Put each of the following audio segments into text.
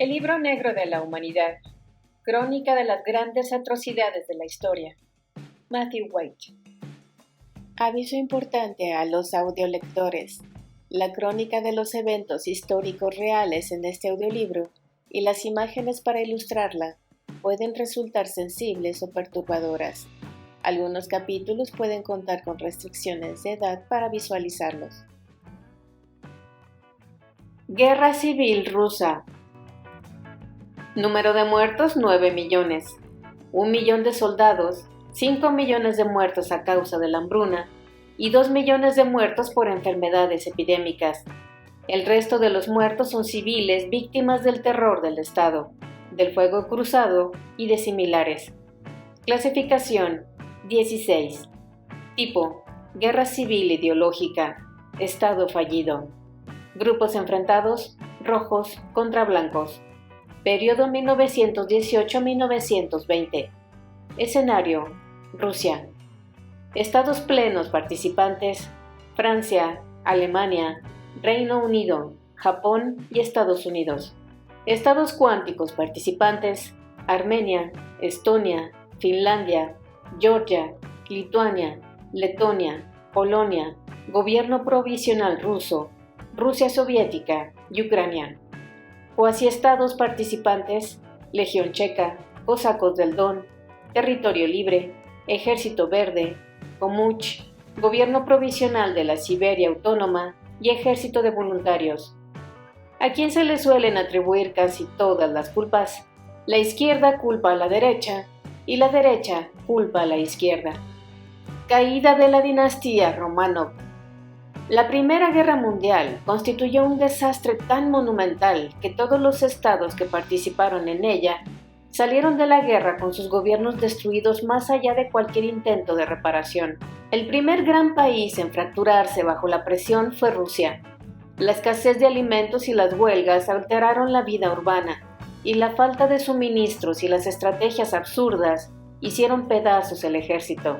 El libro negro de la humanidad, crónica de las grandes atrocidades de la historia. Matthew White. Aviso importante a los audiolectores. La crónica de los eventos históricos reales en este audiolibro y las imágenes para ilustrarla pueden resultar sensibles o perturbadoras. Algunos capítulos pueden contar con restricciones de edad para visualizarlos. Guerra Civil Rusa. Número de muertos 9 millones. 1 millón de soldados, 5 millones de muertos a causa de la hambruna y 2 millones de muertos por enfermedades epidémicas. El resto de los muertos son civiles víctimas del terror del Estado, del fuego cruzado y de similares. Clasificación 16. Tipo: guerra civil ideológica. Estado fallido. Grupos enfrentados: rojos contra blancos. Periodo 1918-1920. Escenario: Rusia. Estados plenos participantes: Francia, Alemania, Reino Unido, Japón y Estados Unidos. Estados cuánticos participantes: Armenia, Estonia, Finlandia, Georgia, Lituania, Letonia, Polonia, Gobierno provisional ruso, Rusia soviética y Ucrania. Cuasiestados participantes: Legión Checa, Cosacos del Don, Territorio Libre, Ejército Verde, Komuch, Gobierno provisional de la Siberia Autónoma y Ejército de Voluntarios. ¿A quién se le suelen atribuir casi todas las culpas? La izquierda culpa a la derecha y la derecha culpa a la izquierda. Caída de la dinastía Románov. La Primera Guerra Mundial constituyó un desastre tan monumental que todos los estados que participaron en ella salieron de la guerra con sus gobiernos destruidos más allá de cualquier intento de reparación. El primer gran país en fracturarse bajo la presión fue Rusia. La escasez de alimentos y las huelgas alteraron la vida urbana, y la falta de suministros y las estrategias absurdas hicieron pedazos el ejército.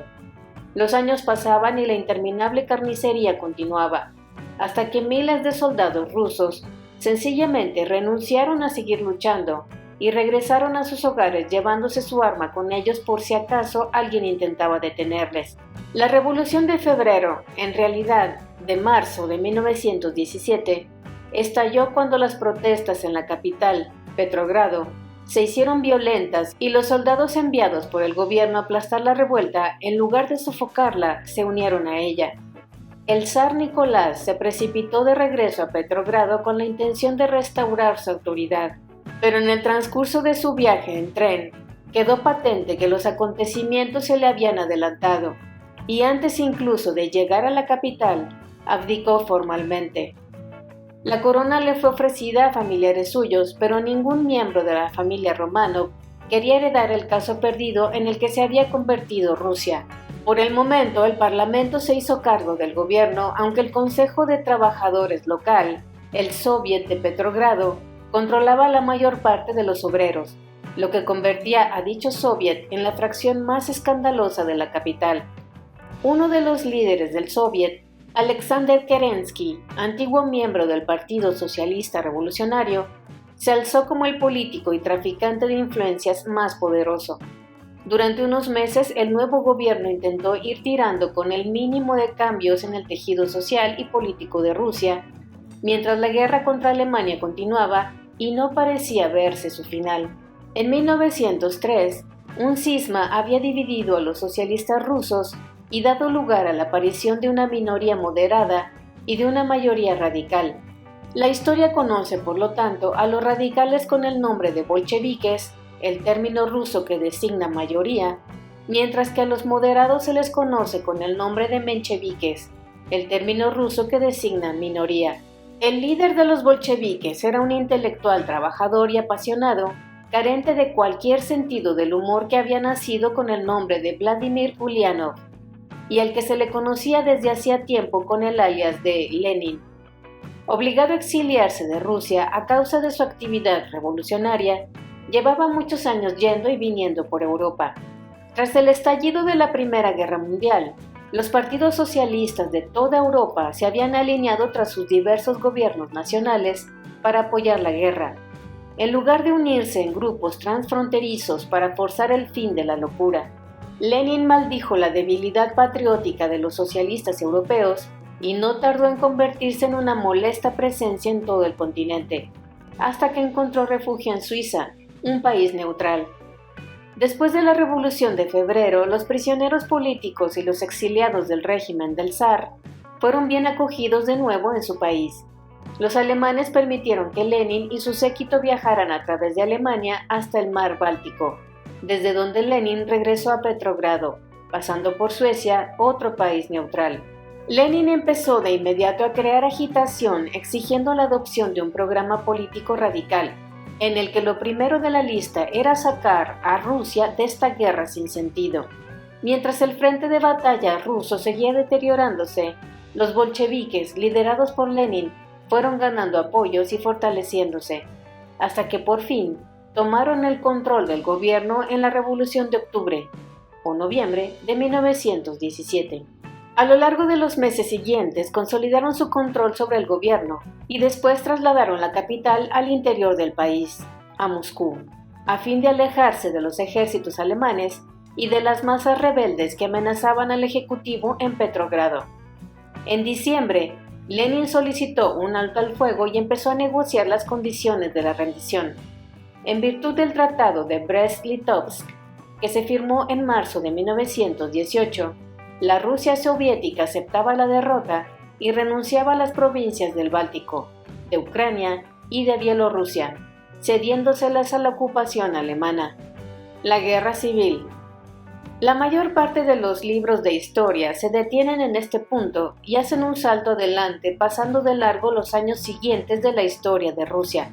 Los años pasaban y la interminable carnicería continuaba, hasta que miles de soldados rusos sencillamente renunciaron a seguir luchando y regresaron a sus hogares llevándose su arma con ellos por si acaso alguien intentaba detenerles. La Revolución de Febrero, en realidad de marzo de 1917, estalló cuando las protestas en la capital, Petrogrado, se hicieron violentas y los soldados enviados por el gobierno a aplastar la revuelta, en lugar de sofocarla, se unieron a ella. El zar Nicolás se precipitó de regreso a Petrogrado con la intención de restaurar su autoridad, pero en el transcurso de su viaje en tren, quedó patente que los acontecimientos se le habían adelantado, y antes incluso de llegar a la capital, abdicó formalmente. La corona le fue ofrecida a familiares suyos, pero ningún miembro de la familia Románov quería heredar el caso perdido en el que se había convertido Rusia. Por el momento, el Parlamento se hizo cargo del gobierno, aunque el Consejo de Trabajadores local, el Soviet de Petrogrado, controlaba la mayor parte de los obreros, lo que convertía a dicho Soviet en la fracción más escandalosa de la capital. Uno de los líderes del Soviet, Alexander Kerensky, antiguo miembro del Partido Socialista Revolucionario, se alzó como el político y traficante de influencias más poderoso. Durante unos meses, el nuevo gobierno intentó ir tirando con el mínimo de cambios en el tejido social y político de Rusia, mientras la guerra contra Alemania continuaba y no parecía verse su final. En 1903, un cisma había dividido a los socialistas rusos y dado lugar a la aparición de una minoría moderada y de una mayoría radical. La historia conoce, por lo tanto, a los radicales con el nombre de bolcheviques, el término ruso que designa mayoría, mientras que a los moderados se les conoce con el nombre de mencheviques, el término ruso que designa minoría. El líder de los bolcheviques era un intelectual trabajador y apasionado, carente de cualquier sentido del humor, que había nacido con el nombre de Vladimir Ulyanov, y al que se le conocía desde hacía tiempo con el alias de Lenin. Obligado a exiliarse de Rusia a causa de su actividad revolucionaria, llevaba muchos años yendo y viniendo por Europa. Tras el estallido de la Primera Guerra Mundial, los partidos socialistas de toda Europa se habían alineado tras sus diversos gobiernos nacionales para apoyar la guerra. En lugar de unirse en grupos transfronterizos para forzar el fin de la locura, Lenin maldijo la debilidad patriótica de los socialistas europeos y no tardó en convertirse en una molesta presencia en todo el continente, hasta que encontró refugio en Suiza, un país neutral. Después de la Revolución de Febrero, los prisioneros políticos y los exiliados del régimen del zar fueron bien acogidos de nuevo en su país. Los alemanes permitieron que Lenin y su séquito viajaran a través de Alemania hasta el mar Báltico, desde donde Lenin regresó a Petrogrado, pasando por Suecia, otro país neutral. Lenin empezó de inmediato a crear agitación exigiendo la adopción de un programa político radical, en el que lo primero de la lista era sacar a Rusia de esta guerra sin sentido. Mientras el frente de batalla ruso seguía deteriorándose, los bolcheviques, liderados por Lenin, fueron ganando apoyos y fortaleciéndose, hasta que por fin tomaron el control del gobierno en la Revolución de Octubre o Noviembre de 1917. A lo largo de los meses siguientes consolidaron su control sobre el gobierno y después trasladaron la capital al interior del país, a Moscú, a fin de alejarse de los ejércitos alemanes y de las masas rebeldes que amenazaban al ejecutivo en Petrogrado. En diciembre, Lenin solicitó un alto al fuego y empezó a negociar las condiciones de la rendición. En virtud del Tratado de Brest-Litovsk, que se firmó en marzo de 1918, la Rusia soviética aceptaba la derrota y renunciaba a las provincias del Báltico, de Ucrania y de Bielorrusia, cediéndoselas a la ocupación alemana. La Guerra Civil. La mayor parte de los libros de historia se detienen en este punto y hacen un salto adelante pasando de largo los años siguientes de la historia de Rusia.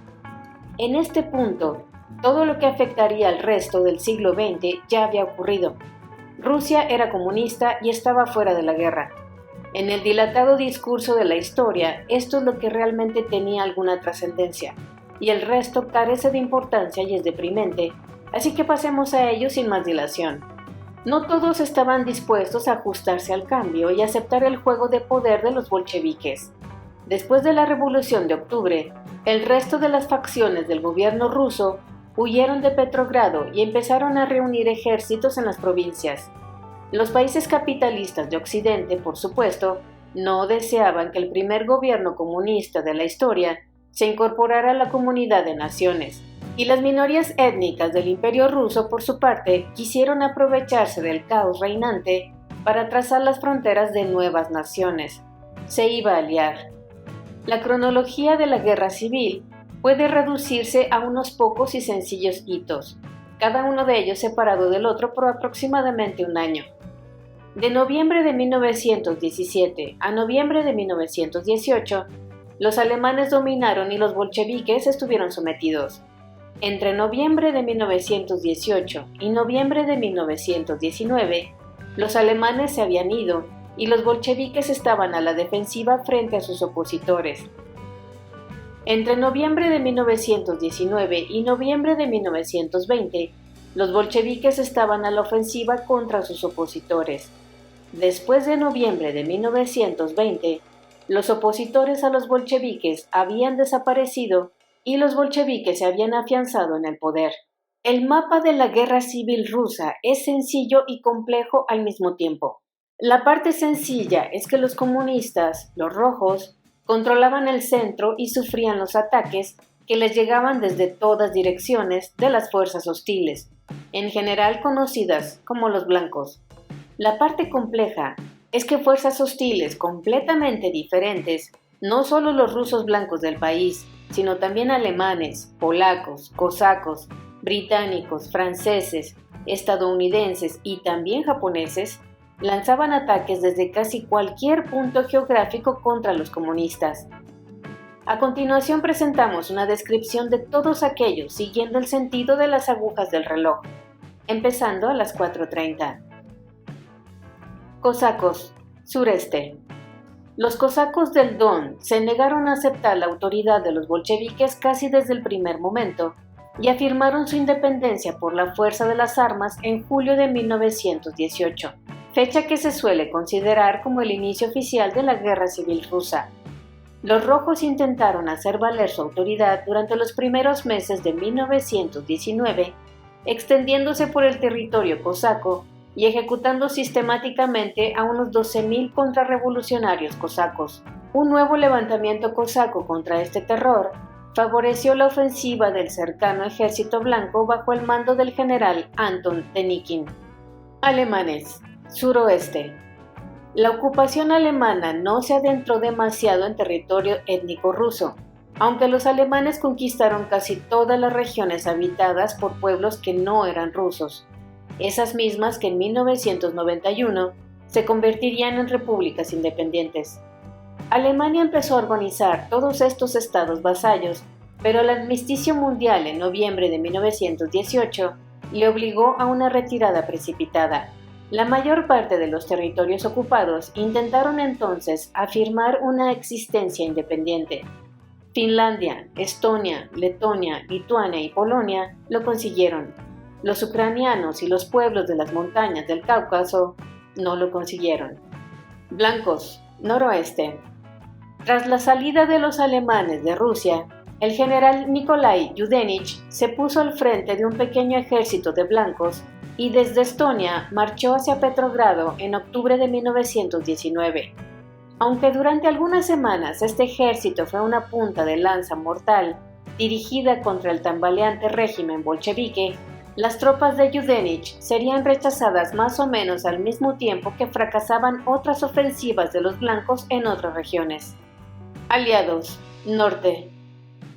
En este punto, todo lo que afectaría al resto del siglo XX ya había ocurrido. Rusia era comunista y estaba fuera de la guerra. En el dilatado discurso de la historia, esto es lo que realmente tenía alguna trascendencia, y el resto carece de importancia y es deprimente, así que pasemos a ello sin más dilación. No todos estaban dispuestos a ajustarse al cambio y aceptar el juego de poder de los bolcheviques. Después de la Revolución de Octubre, el resto de las facciones del gobierno ruso huyeron de Petrogrado y empezaron a reunir ejércitos en las provincias. Los países capitalistas de Occidente, por supuesto, no deseaban que el primer gobierno comunista de la historia se incorporara a la comunidad de naciones, y las minorías étnicas del Imperio ruso, por su parte, quisieron aprovecharse del caos reinante para trazar las fronteras de nuevas naciones. Se iba a liar. La cronología de la Guerra Civil puede reducirse a unos pocos y sencillos hitos, cada uno de ellos separado del otro por aproximadamente un año. De noviembre de 1917 a noviembre de 1918, los alemanes dominaron y los bolcheviques estuvieron sometidos. Entre noviembre de 1918 y noviembre de 1919, los alemanes se habían ido y los bolcheviques estaban a la defensiva frente a sus opositores. Entre noviembre de 1919 y noviembre de 1920, los bolcheviques estaban a la ofensiva contra sus opositores. Después de noviembre de 1920, los opositores a los bolcheviques habían desaparecido y los bolcheviques se habían afianzado en el poder. El mapa de la Guerra Civil rusa es sencillo y complejo al mismo tiempo. La parte sencilla es que los comunistas, los rojos, controlaban el centro y sufrían los ataques que les llegaban desde todas direcciones de las fuerzas hostiles, en general conocidas como los blancos. La parte compleja es que fuerzas hostiles completamente diferentes, no solo los rusos blancos del país, sino también alemanes, polacos, cosacos, británicos, franceses, estadounidenses y también japoneses, lanzaban ataques desde casi cualquier punto geográfico contra los comunistas. A continuación presentamos una descripción de todos aquellos siguiendo el sentido de las agujas del reloj, empezando a las 4:30. Cosacos, sureste. Los cosacos del Don se negaron a aceptar la autoridad de los bolcheviques casi desde el primer momento y afirmaron su independencia por la fuerza de las armas en julio de 1918. Fecha que se suele considerar como el inicio oficial de la Guerra Civil rusa. Los rojos intentaron hacer valer su autoridad durante los primeros meses de 1919, extendiéndose por el territorio cosaco y ejecutando sistemáticamente a unos 12.000 contrarrevolucionarios cosacos. Un nuevo levantamiento cosaco contra este terror favoreció la ofensiva del cercano ejército blanco bajo el mando del general Anton Denikin. Alemanes, suroeste. La ocupación alemana no se adentró demasiado en territorio étnico ruso, aunque los alemanes conquistaron casi todas las regiones habitadas por pueblos que no eran rusos, esas mismas que en 1991 se convertirían en repúblicas independientes. Alemania empezó a organizar todos estos estados vasallos, pero el armisticio mundial en noviembre de 1918 le obligó a una retirada precipitada. La mayor parte de los territorios ocupados intentaron entonces afirmar una existencia independiente. Finlandia, Estonia, Letonia, Lituania y Polonia lo consiguieron. Los ucranianos y los pueblos de las montañas del Cáucaso no lo consiguieron. Blancos, noroeste. Tras la salida de los alemanes de Rusia, el general Nikolai Yudenich se puso al frente de un pequeño ejército de blancos y desde Estonia marchó hacia Petrogrado en octubre de 1919. Aunque durante algunas semanas este ejército fue una punta de lanza mortal dirigida contra el tambaleante régimen bolchevique, las tropas de Yudenich serían rechazadas más o menos al mismo tiempo que fracasaban otras ofensivas de los blancos en otras regiones. Aliados, norte.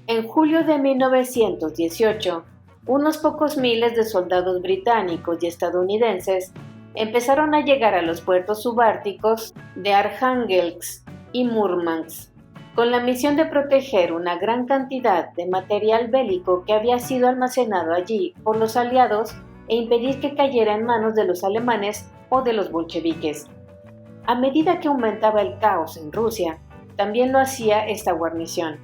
En julio de 1918, unos pocos miles de soldados británicos y estadounidenses empezaron a llegar a los puertos subárticos de Arjángelsk y Múrmansk, con la misión de proteger una gran cantidad de material bélico que había sido almacenado allí por los aliados e impedir que cayera en manos de los alemanes o de los bolcheviques. A medida que aumentaba el caos en Rusia, también lo hacía esta guarnición.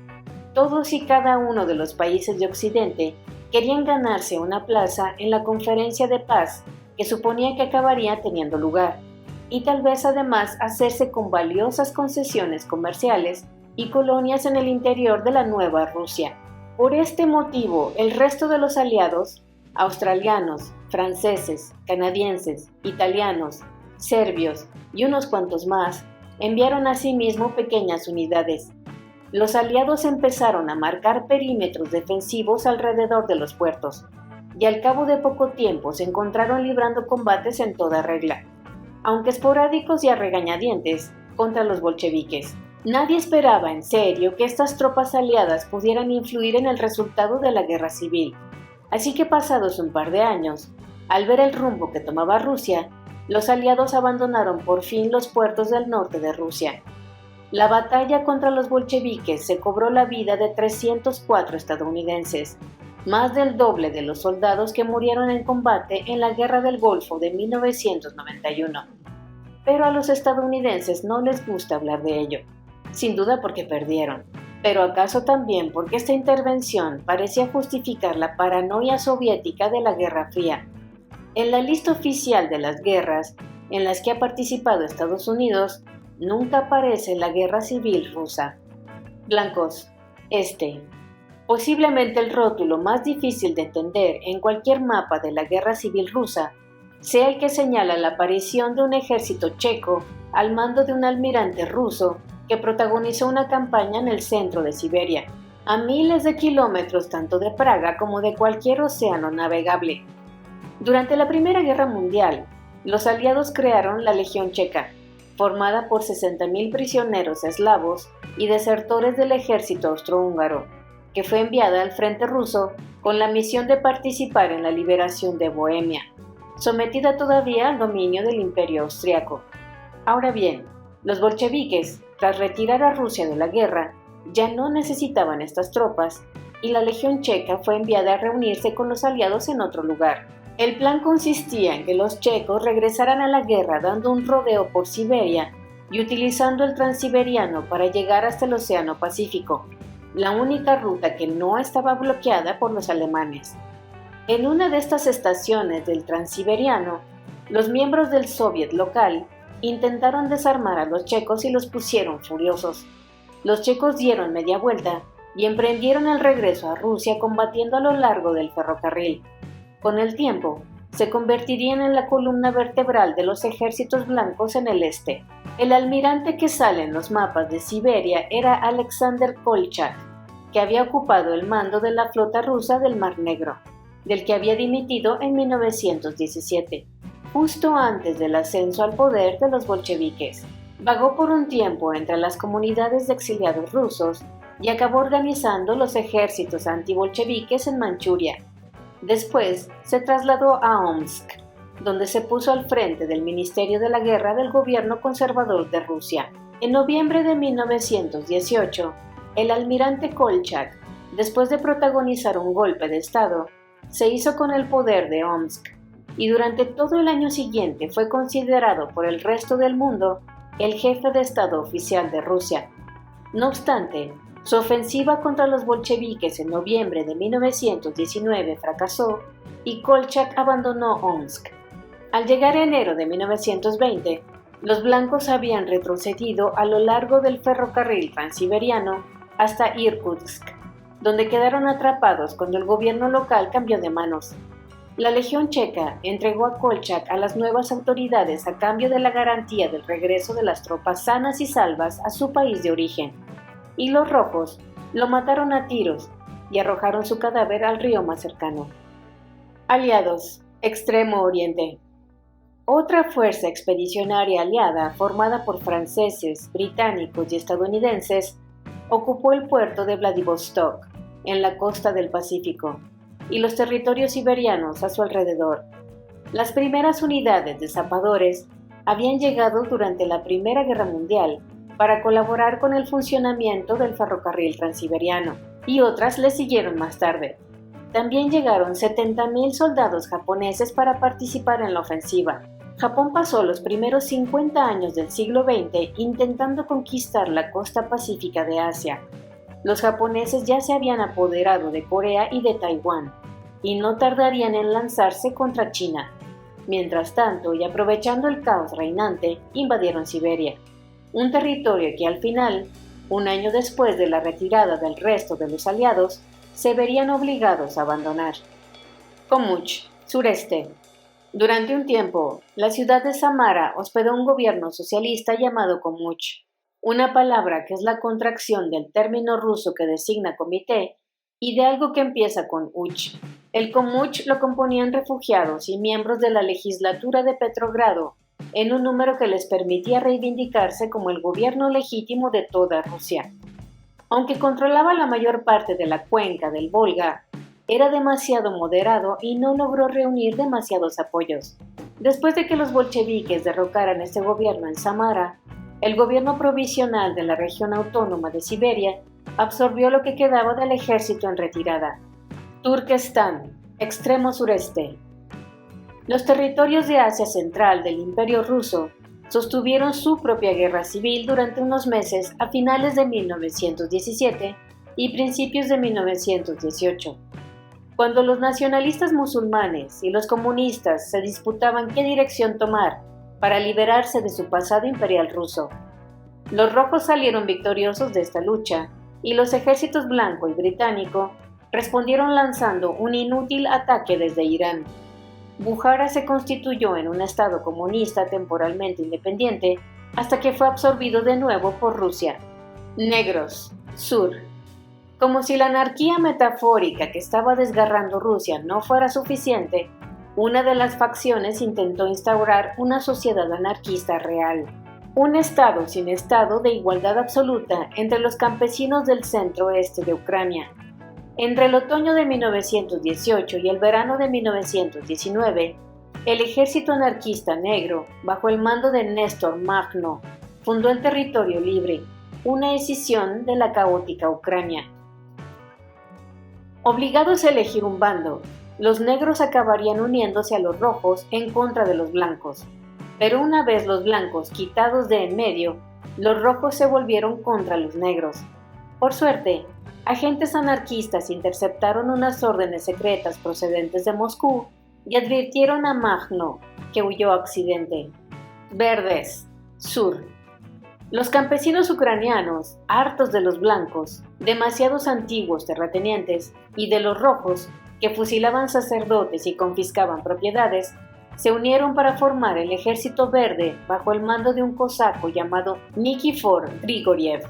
Todos y cada uno de los países de Occidente querían ganarse una plaza en la conferencia de paz que suponía que acabaría teniendo lugar, y tal vez además hacerse con valiosas concesiones comerciales y colonias en el interior de la nueva Rusia. Por este motivo, el resto de los aliados, australianos, franceses, canadienses, italianos, serbios y unos cuantos más, enviaron asimismo pequeñas unidades. Los aliados empezaron a marcar perímetros defensivos alrededor de los puertos, y al cabo de poco tiempo se encontraron librando combates en toda regla, aunque esporádicos y a regañadientes, contra los bolcheviques. Nadie esperaba en serio que estas tropas aliadas pudieran influir en el resultado de la guerra civil, así que pasados un par de años, al ver el rumbo que tomaba Rusia, los aliados abandonaron por fin los puertos del norte de Rusia. La batalla contra los bolcheviques se cobró la vida de 304 estadounidenses, más del doble de los soldados que murieron en combate en la Guerra del Golfo de 1991. Pero a los estadounidenses no les gusta hablar de ello, sin duda porque perdieron, pero acaso también porque esta intervención parecía justificar la paranoia soviética de la Guerra Fría. En la lista oficial de las guerras en las que ha participado Estados Unidos, nunca aparece la Guerra Civil Rusa. Blancos, este. Posiblemente el rótulo más difícil de entender en cualquier mapa de la Guerra Civil Rusa sea el que señala la aparición de un ejército checo al mando de un almirante ruso que protagonizó una campaña en el centro de Siberia, a miles de kilómetros tanto de Praga como de cualquier océano navegable. Durante la Primera Guerra Mundial, los aliados crearon la Legión Checa, formada por 60.000 prisioneros eslavos y desertores del ejército austrohúngaro, que fue enviada al frente ruso con la misión de participar en la liberación de Bohemia, sometida todavía al dominio del Imperio austriaco. Ahora bien, los bolcheviques, tras retirar a Rusia de la guerra, ya no necesitaban estas tropas y la Legión Checa fue enviada a reunirse con los aliados en otro lugar. El plan consistía en que los checos regresaran a la guerra dando un rodeo por Siberia y utilizando el Transiberiano para llegar hasta el Océano Pacífico, la única ruta que no estaba bloqueada por los alemanes. En una de estas estaciones del Transiberiano, los miembros del soviet local intentaron desarmar a los checos y los pusieron furiosos. Los checos dieron media vuelta y emprendieron el regreso a Rusia combatiendo a lo largo del ferrocarril. Con el tiempo, se convertirían en la columna vertebral de los ejércitos blancos en el este. El almirante que sale en los mapas de Siberia era Alexander Kolchak, que había ocupado el mando de la flota rusa del Mar Negro, del que había dimitido en 1917, justo antes del ascenso al poder de los bolcheviques. Vagó por un tiempo entre las comunidades de exiliados rusos y acabó organizando los ejércitos antibolcheviques en Manchuria. Después se trasladó a Omsk, donde se puso al frente del Ministerio de la Guerra del gobierno conservador de Rusia. En noviembre de 1918, el almirante Kolchak, después de protagonizar un golpe de Estado, se hizo con el poder de Omsk y durante todo el año siguiente fue considerado por el resto del mundo el jefe de Estado oficial de Rusia. No obstante, su ofensiva contra los bolcheviques en noviembre de 1919 fracasó y Kolchak abandonó Omsk. Al llegar a enero de 1920, los blancos habían retrocedido a lo largo del ferrocarril transiberiano hasta Irkutsk, donde quedaron atrapados cuando el gobierno local cambió de manos. La Legión Checa entregó a Kolchak a las nuevas autoridades a cambio de la garantía del regreso de las tropas sanas y salvas a su país de origen. Y los rojos lo mataron a tiros y arrojaron su cadáver al río más cercano. Aliados, Extremo Oriente. Otra fuerza expedicionaria aliada, formada por franceses, británicos y estadounidenses, ocupó el puerto de Vladivostok, en la costa del Pacífico, y los territorios siberianos a su alrededor. Las primeras unidades de zapadores habían llegado durante la Primera Guerra Mundial para colaborar con el funcionamiento del ferrocarril transiberiano, y otras le siguieron más tarde. También llegaron 70.000 soldados japoneses para participar en la ofensiva. Japón pasó los primeros 50 años del siglo XX intentando conquistar la costa pacífica de Asia. Los japoneses ya se habían apoderado de Corea y de Taiwán, y no tardarían en lanzarse contra China. Mientras tanto, y aprovechando el caos reinante, invadieron Siberia, un territorio que al final, un año después de la retirada del resto de los aliados, se verían obligados a abandonar. Komuch, sureste. Durante un tiempo, la ciudad de Samara hospedó un gobierno socialista llamado Komuch, una palabra que es la contracción del término ruso que designa comité y de algo que empieza con uch. El Komuch lo componían refugiados y miembros de la legislatura de Petrogrado, en un número que les permitía reivindicarse como el gobierno legítimo de toda Rusia. Aunque controlaba la mayor parte de la cuenca del Volga, era demasiado moderado y no logró reunir demasiados apoyos. Después de que los bolcheviques derrocaran este gobierno en Samara, el gobierno provisional de la región autónoma de Siberia absorbió lo que quedaba del ejército en retirada. Turkestán, extremo sureste. Los territorios de Asia Central del Imperio Ruso sostuvieron su propia guerra civil durante unos meses a finales de 1917 y principios de 1918. Cuando los nacionalistas musulmanes y los comunistas se disputaban qué dirección tomar para liberarse de su pasado imperial ruso, los rojos salieron victoriosos de esta lucha y los ejércitos blanco y británico respondieron lanzando un inútil ataque desde Irán. Bujará se constituyó en un estado comunista temporalmente independiente hasta que fue absorbido de nuevo por Rusia. Negros, sur. Como si la anarquía metafórica que estaba desgarrando Rusia no fuera suficiente, una de las facciones intentó instaurar una sociedad anarquista real, un estado sin estado de igualdad absoluta entre los campesinos del centro-este de Ucrania. Entre el otoño de 1918 y el verano de 1919, el ejército anarquista negro, bajo el mando de Néstor Makhno, fundó el Territorio Libre, una escisión de la caótica Ucrania. Obligados a elegir un bando, los negros acabarían uniéndose a los rojos en contra de los blancos. Pero una vez los blancos quitados de en medio, los rojos se volvieron contra los negros. Por suerte, agentes anarquistas interceptaron unas órdenes secretas procedentes de Moscú y advirtieron a Makhno, que huyó a Occidente. Verdes, sur. Los campesinos ucranianos, hartos de los blancos, demasiados antiguos terratenientes, y de los rojos, que fusilaban sacerdotes y confiscaban propiedades, se unieron para formar el Ejército Verde bajo el mando de un cosaco llamado Nikifor Grigoriev.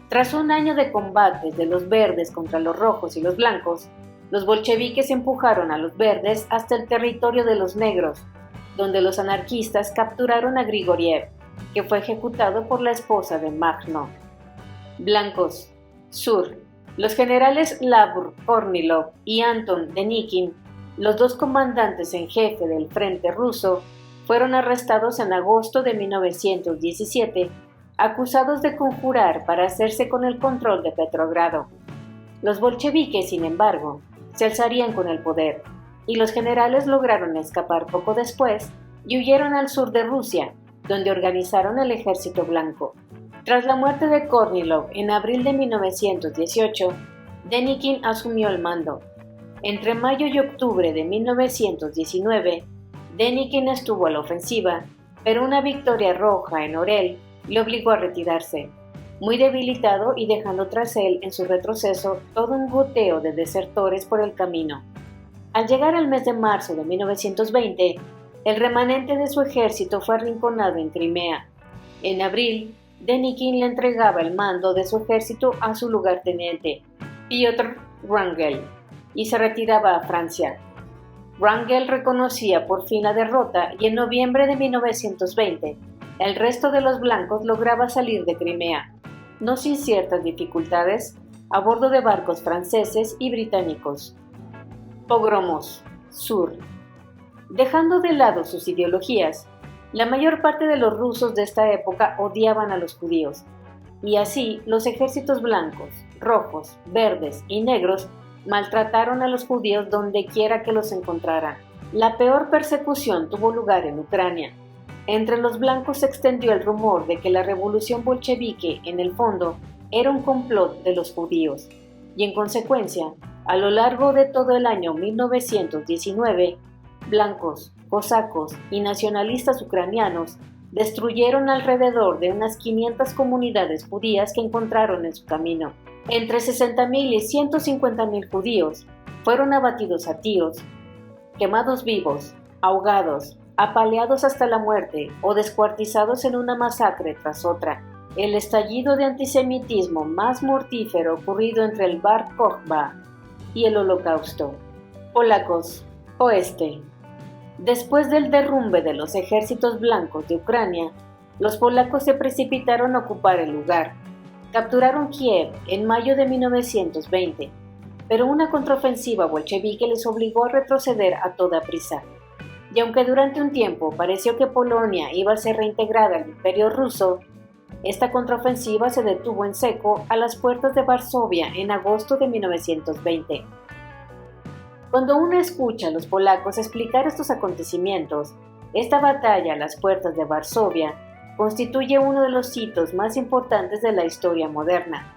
Tras un año de combates de los verdes contra los rojos y los blancos, los bolcheviques empujaron a los verdes hasta el territorio de los negros, donde los anarquistas capturaron a Grigoriev, que fue ejecutado por la esposa de Makhno. Blancos. Sur. Los generales Lavr Kornilov y Anton Denikin, los dos comandantes en jefe del frente ruso, fueron arrestados en agosto de 1917, acusados de conjurar para hacerse con el control de Petrogrado. Los bolcheviques, sin embargo, se alzarían con el poder, y los generales lograron escapar poco después y huyeron al sur de Rusia, donde organizaron el Ejército Blanco. Tras la muerte de Kornilov en abril de 1918, Denikin asumió el mando. Entre mayo y octubre de 1919, Denikin estuvo a la ofensiva, pero una victoria roja en Orel le obligó a retirarse, muy debilitado y dejando tras él en su retroceso todo un goteo de desertores por el camino. Al llegar al mes de marzo de 1920, el remanente de su ejército fue arrinconado en Crimea. En abril, Denikin le entregaba el mando de su ejército a su lugarteniente, Piotr Wrangel, y se retiraba a Francia. Wrangel reconocía por fin la derrota y en noviembre de 1920, el resto de los blancos lograba salir de Crimea, no sin ciertas dificultades, a bordo de barcos franceses y británicos. Pogromos. Sur. Dejando de lado sus ideologías, la mayor parte de los rusos de esta época odiaban a los judíos, y así los ejércitos blancos, rojos, verdes y negros maltrataron a los judíos donde quiera que los encontraran. La peor persecución tuvo lugar en Ucrania. Entre los blancos se extendió el rumor de que la revolución bolchevique, en el fondo, era un complot de los judíos, y en consecuencia, a lo largo de todo el año 1919, blancos, cosacos y nacionalistas ucranianos destruyeron alrededor de unas 500 comunidades judías que encontraron en su camino. Entre 60.000 y 150.000 judíos fueron abatidos a tiros, quemados vivos, ahogados, apaleados hasta la muerte o descuartizados en una masacre tras otra. El estallido de antisemitismo más mortífero ocurrido entre el Bar Kokhba y el Holocausto. Polacos. Oeste. Después del derrumbe de los ejércitos blancos de Ucrania, los polacos se precipitaron a ocupar el lugar. Capturaron Kiev en mayo de 1920, pero una contraofensiva bolchevique les obligó a retroceder a toda prisa. Y aunque durante un tiempo pareció que Polonia iba a ser reintegrada al Imperio ruso, esta contraofensiva se detuvo en seco a las puertas de Varsovia en agosto de 1920. Cuando uno escucha a los polacos explicar estos acontecimientos, esta batalla a las puertas de Varsovia constituye uno de los hitos más importantes de la historia moderna.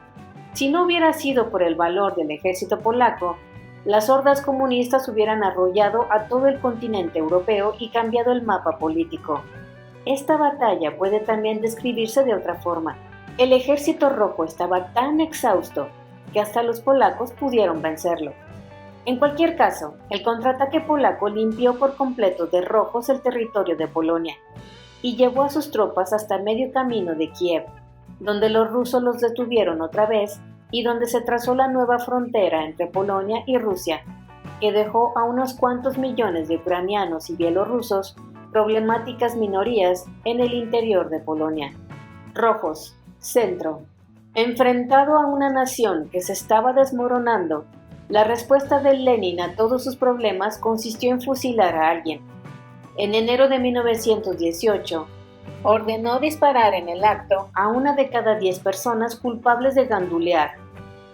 Si no hubiera sido por el valor del ejército polaco, las hordas comunistas hubieran arrollado a todo el continente europeo y cambiado el mapa político. Esta batalla puede también describirse de otra forma. El ejército rojo estaba tan exhausto que hasta los polacos pudieron vencerlo. En cualquier caso, el contraataque polaco limpió por completo de rojos el territorio de Polonia y llevó a sus tropas hasta medio camino de Kiev, donde los rusos los detuvieron otra vez y donde se trazó la nueva frontera entre Polonia y Rusia, que dejó a unos cuantos millones de ucranianos y bielorrusos problemáticas minorías en el interior de Polonia. Rojos. Centro. Enfrentado a una nación que se estaba desmoronando, la respuesta de Lenin a todos sus problemas consistió en fusilar a alguien. En enero de 1918, ordenó disparar en el acto a 1 de cada 10 personas culpables de gandulear.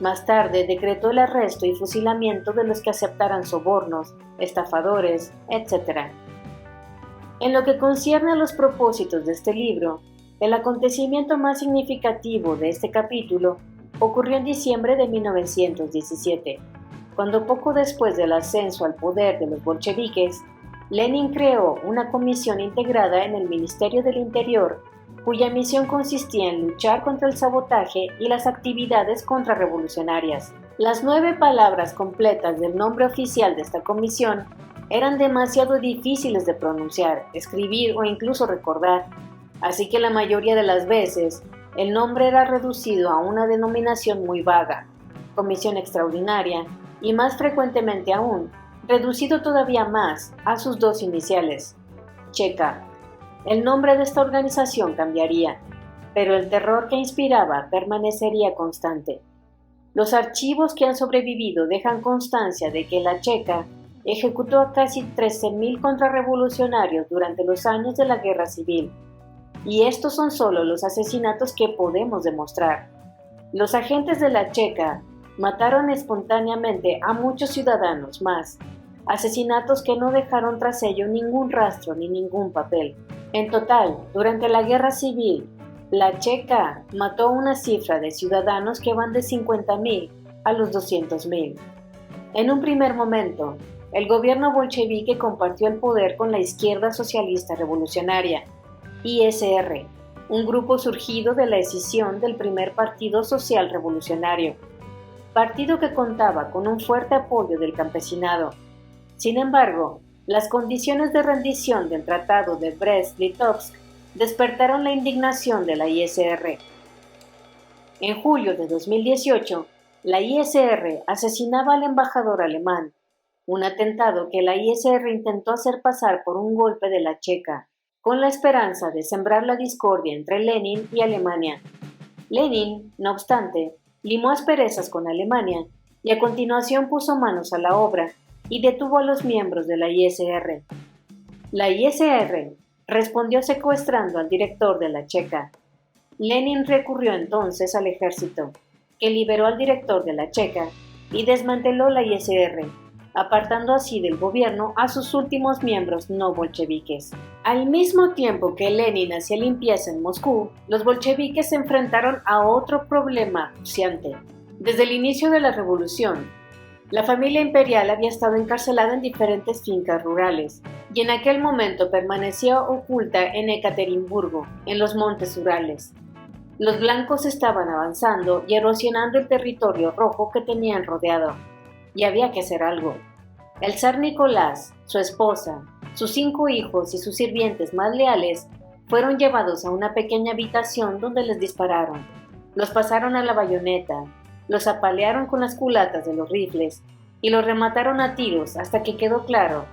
Más tarde decretó el arresto y fusilamiento de los que aceptaran sobornos, estafadores, etc. En lo que concierne a los propósitos de este libro, el acontecimiento más significativo de este capítulo ocurrió en diciembre de 1917, cuando poco después del ascenso al poder de los bolcheviques, Lenin creó una comisión integrada en el Ministerio del Interior cuya misión consistía en luchar contra el sabotaje y las actividades contrarrevolucionarias. Las 9 palabras completas del nombre oficial de esta comisión eran demasiado difíciles de pronunciar, escribir o incluso recordar, así que la mayoría de las veces el nombre era reducido a una denominación muy vaga, Comisión Extraordinaria, y más frecuentemente aún, reducido todavía más a sus 2 iniciales, Checa. El nombre de esta organización cambiaría, pero el terror que inspiraba permanecería constante. Los archivos que han sobrevivido dejan constancia de que la Checa ejecutó a casi 13.000 contrarrevolucionarios durante los años de la Guerra Civil. Y estos son solo los asesinatos que podemos demostrar. Los agentes de la Checa mataron espontáneamente a muchos ciudadanos más, asesinatos que no dejaron tras ello ningún rastro ni ningún papel. En total, durante la Guerra Civil, la Checa mató una cifra de ciudadanos que van de 50.000 a los 200.000. En un primer momento, el gobierno bolchevique compartió el poder con la Izquierda Socialista Revolucionaria, ISR, un grupo surgido de la escisión del primer Partido Social Revolucionario, partido que contaba con un fuerte apoyo del campesinado. Sin embargo, las condiciones de rendición del Tratado de Brest-Litovsk despertaron la indignación de la ISR. En julio de 2018, la ISR asesinaba al embajador alemán, un atentado que la ISR intentó hacer pasar por un golpe de la Checa, con la esperanza de sembrar la discordia entre Lenin y Alemania. Lenin, no obstante, limó asperezas con Alemania y a continuación puso manos a la obra y detuvo a los miembros de la ISR. La ISR respondió secuestrando al director de la Checa. Lenin recurrió entonces al ejército, que liberó al director de la Checa y desmanteló la ISR, apartando así del gobierno a sus últimos miembros no bolcheviques. Al mismo tiempo que Lenin hacía limpieza en Moscú, los bolcheviques se enfrentaron a otro problema acuciante. Desde el inicio de la revolución, la familia imperial había estado encarcelada en diferentes fincas rurales y en aquel momento permanecía oculta en Ekaterimburgo, en los montes Urales. Los blancos estaban avanzando y erosionando el territorio rojo que tenían rodeado, y había que hacer algo. El zar Nicolás, su esposa, sus 5 hijos y sus sirvientes más leales fueron llevados a una pequeña habitación donde les dispararon. Los pasaron a la bayoneta, los apalearon con las culatas de los rifles y los remataron a tiros hasta que quedó claro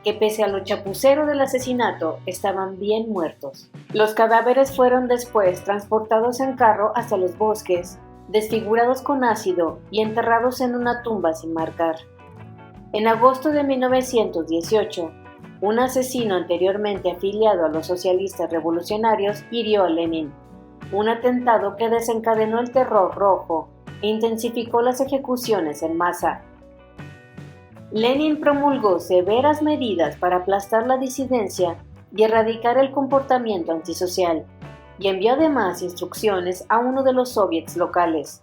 que pese a lo chapucero del asesinato estaban bien muertos. Los cadáveres fueron después transportados en carro hasta los bosques, desfigurados con ácido y enterrados en una tumba sin marcar. En agosto de 1918, un asesino anteriormente afiliado a los socialistas revolucionarios hirió a Lenin, un atentado que desencadenó el terror rojo e intensificó las ejecuciones en masa. Lenin promulgó severas medidas para aplastar la disidencia y erradicar el comportamiento antisocial, y envió además instrucciones a uno de los soviets locales.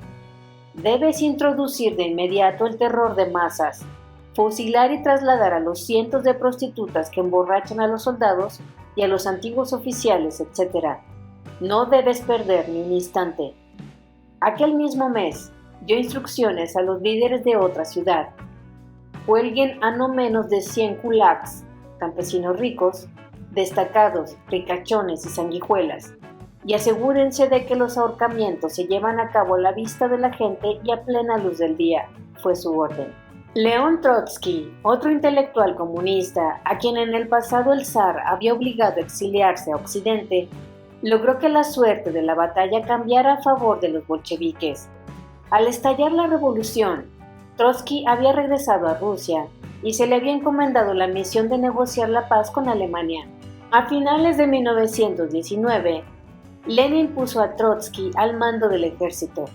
Debes introducir de inmediato el terror de masas, fusilar y trasladar a los cientos de prostitutas que emborrachan a los soldados y a los antiguos oficiales, etc. No debes perder ni un instante. Aquel mismo mes, dio instrucciones a los líderes de otra ciudad. Cuelguen a no menos de 100 kulaks, campesinos ricos, destacados, ricachones y sanguijuelas, y asegúrense de que los ahorcamientos se llevan a cabo a la vista de la gente y a plena luz del día, fue su orden. León Trotsky, otro intelectual comunista, a quien en el pasado el zar había obligado a exiliarse a Occidente, logró que la suerte de la batalla cambiara a favor de los bolcheviques. Al estallar la revolución, Trotsky había regresado a Rusia y se le había encomendado la misión de negociar la paz con Alemania. A finales de 1919, Lenin puso a Trotsky al mando del ejército.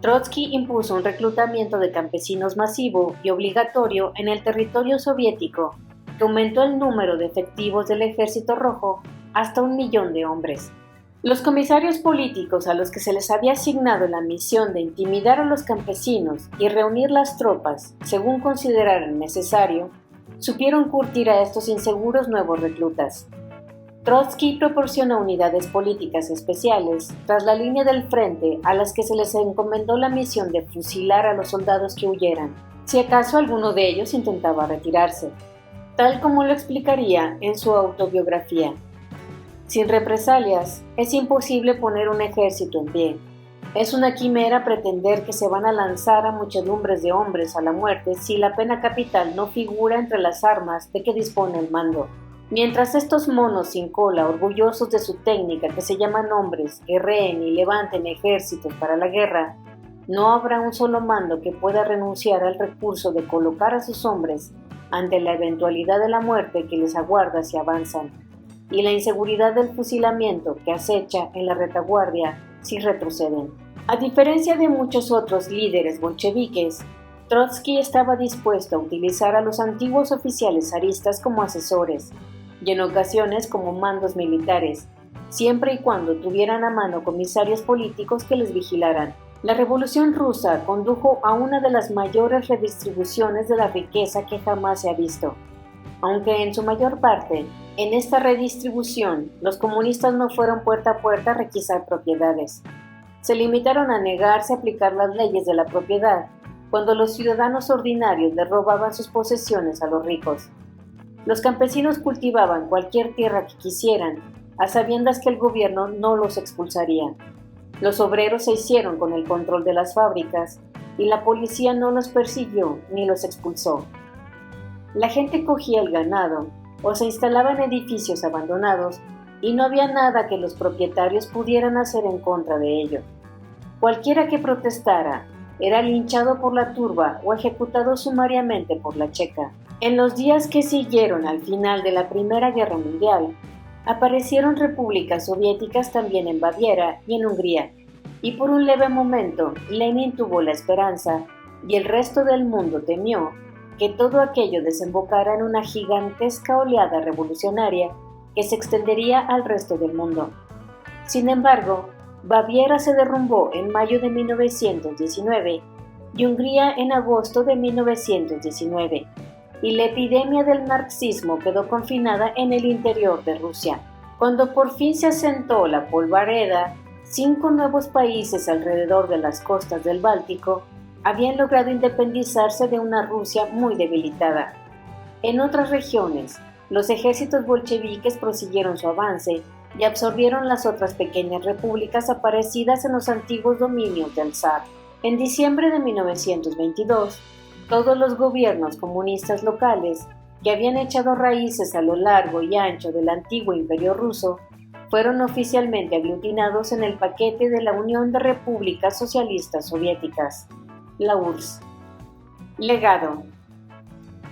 Trotsky impuso un reclutamiento de campesinos masivo y obligatorio en el territorio soviético, que aumentó el número de efectivos del Ejército Rojo hasta 1 millón de hombres. Los comisarios políticos a los que se les había asignado la misión de intimidar a los campesinos y reunir las tropas, según consideraran necesario, supieron curtir a estos inseguros nuevos reclutas. Trotsky proporcionó unidades políticas especiales tras la línea del frente a las que se les encomendó la misión de fusilar a los soldados que huyeran, si acaso alguno de ellos intentaba retirarse, tal como lo explicaría en su autobiografía. Sin represalias, es imposible poner un ejército en pie. Es una quimera pretender que se van a lanzar a muchedumbres de hombres a la muerte si la pena capital no figura entre las armas de que dispone el mando. Mientras estos monos sin cola, orgullosos de su técnica que se llaman hombres, guerreen y levanten ejércitos para la guerra, no habrá un solo mando que pueda renunciar al recurso de colocar a sus hombres ante la eventualidad de la muerte que les aguarda si avanzan, y la inseguridad del fusilamiento que acecha en la retaguardia si retroceden. A diferencia de muchos otros líderes bolcheviques, Trotsky estaba dispuesto a utilizar a los antiguos oficiales zaristas como asesores y en ocasiones como mandos militares, siempre y cuando tuvieran a mano comisarios políticos que les vigilaran. La Revolución Rusa condujo a una de las mayores redistribuciones de la riqueza que jamás se ha visto. Aunque en su mayor parte, en esta redistribución, los comunistas no fueron puerta a puerta a requisar propiedades. Se limitaron a negarse a aplicar las leyes de la propiedad cuando los ciudadanos ordinarios le robaban sus posesiones a los ricos. Los campesinos cultivaban cualquier tierra que quisieran, a sabiendas que el gobierno no los expulsaría. Los obreros se hicieron con el control de las fábricas y la policía no los persiguió ni los expulsó. La gente cogía el ganado o se instalaba en edificios abandonados y no había nada que los propietarios pudieran hacer en contra de ello. Cualquiera que protestara era linchado por la turba o ejecutado sumariamente por la Checa. En los días que siguieron al final de la Primera Guerra Mundial, aparecieron repúblicas soviéticas también en Baviera y en Hungría, y por un leve momento Lenin tuvo la esperanza, y el resto del mundo temió, que todo aquello desembocara en una gigantesca oleada revolucionaria que se extendería al resto del mundo. Sin embargo, Baviera se derrumbó en mayo de 1919 y Hungría en agosto de 1919, y la epidemia del marxismo quedó confinada en el interior de Rusia. Cuando por fin se asentó la polvareda, 5 nuevos países alrededor de las costas del Báltico habían logrado independizarse de una Rusia muy debilitada. En otras regiones, los ejércitos bolcheviques prosiguieron su avance y absorbieron las otras pequeñas repúblicas aparecidas en los antiguos dominios del zar. En diciembre de 1922, todos los gobiernos comunistas locales que habían echado raíces a lo largo y ancho del antiguo imperio ruso fueron oficialmente aglutinados en el paquete de la Unión de Repúblicas Socialistas Soviéticas, la URSS. Legado.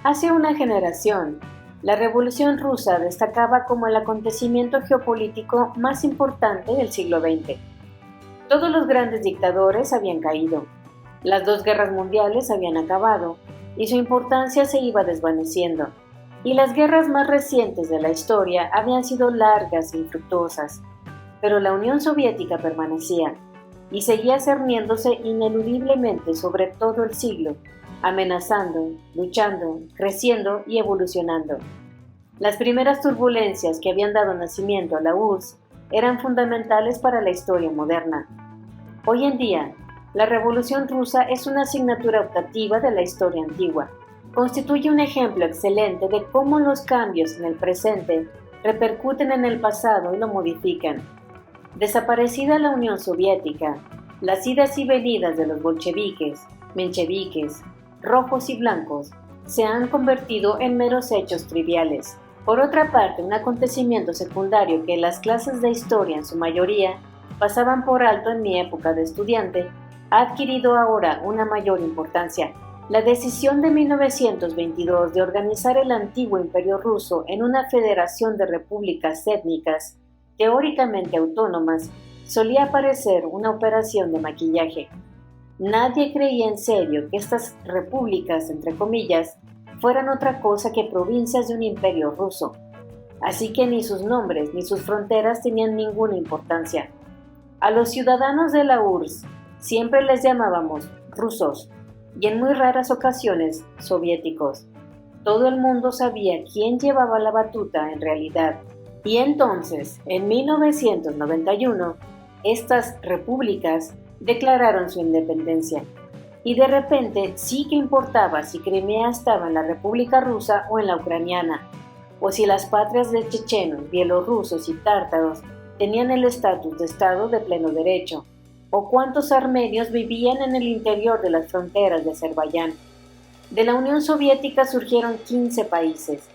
Hace una generación, la Revolución Rusa destacaba como el acontecimiento geopolítico más importante del siglo XX. Todos los grandes dictadores habían caído, las 2 guerras mundiales habían acabado y su importancia se iba desvaneciendo, y las guerras más recientes de la historia habían sido largas e infructuosas, pero la Unión Soviética permanecía y seguía cerniéndose ineludiblemente sobre todo el siglo, amenazando, luchando, creciendo y evolucionando. Las primeras turbulencias que habían dado nacimiento a la URSS eran fundamentales para la historia moderna. Hoy en día, la Revolución Rusa es una asignatura optativa de la historia antigua. Constituye un ejemplo excelente de cómo los cambios en el presente repercuten en el pasado y lo modifican. Desaparecida la Unión Soviética, las idas y venidas de los bolcheviques, mencheviques, rojos y blancos se han convertido en meros hechos triviales. Por otra parte, un acontecimiento secundario que las clases de historia en su mayoría pasaban por alto en mi época de estudiante ha adquirido ahora una mayor importancia. La decisión de 1922 de organizar el antiguo Imperio Ruso en una federación de repúblicas étnicas, teóricamente autónomas, solía parecer una operación de maquillaje. Nadie creía en serio que estas repúblicas, entre comillas, fueran otra cosa que provincias de un imperio ruso. Así que ni sus nombres ni sus fronteras tenían ninguna importancia. A los ciudadanos de la URSS siempre les llamábamos rusos y en muy raras ocasiones soviéticos. Todo el mundo sabía quién llevaba la batuta en realidad, Y entonces, en 1991, estas repúblicas declararon su independencia. Y de repente sí que importaba si Crimea estaba en la República Rusa o en la ucraniana, o si las patrias de chechenos, bielorrusos y tártaros tenían el estatus de Estado de pleno derecho, o cuántos armenios vivían en el interior de las fronteras de Azerbaiyán. De la Unión Soviética surgieron 15 países,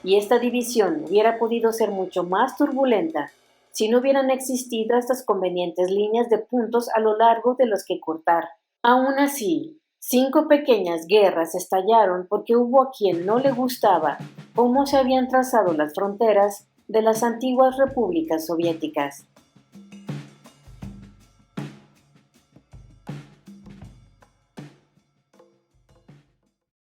y esta división hubiera podido ser mucho más turbulenta si no hubieran existido estas convenientes líneas de puntos a lo largo de los que cortar. Aún así, 5 pequeñas guerras estallaron porque hubo a quien no le gustaba cómo se habían trazado las fronteras de las antiguas repúblicas soviéticas.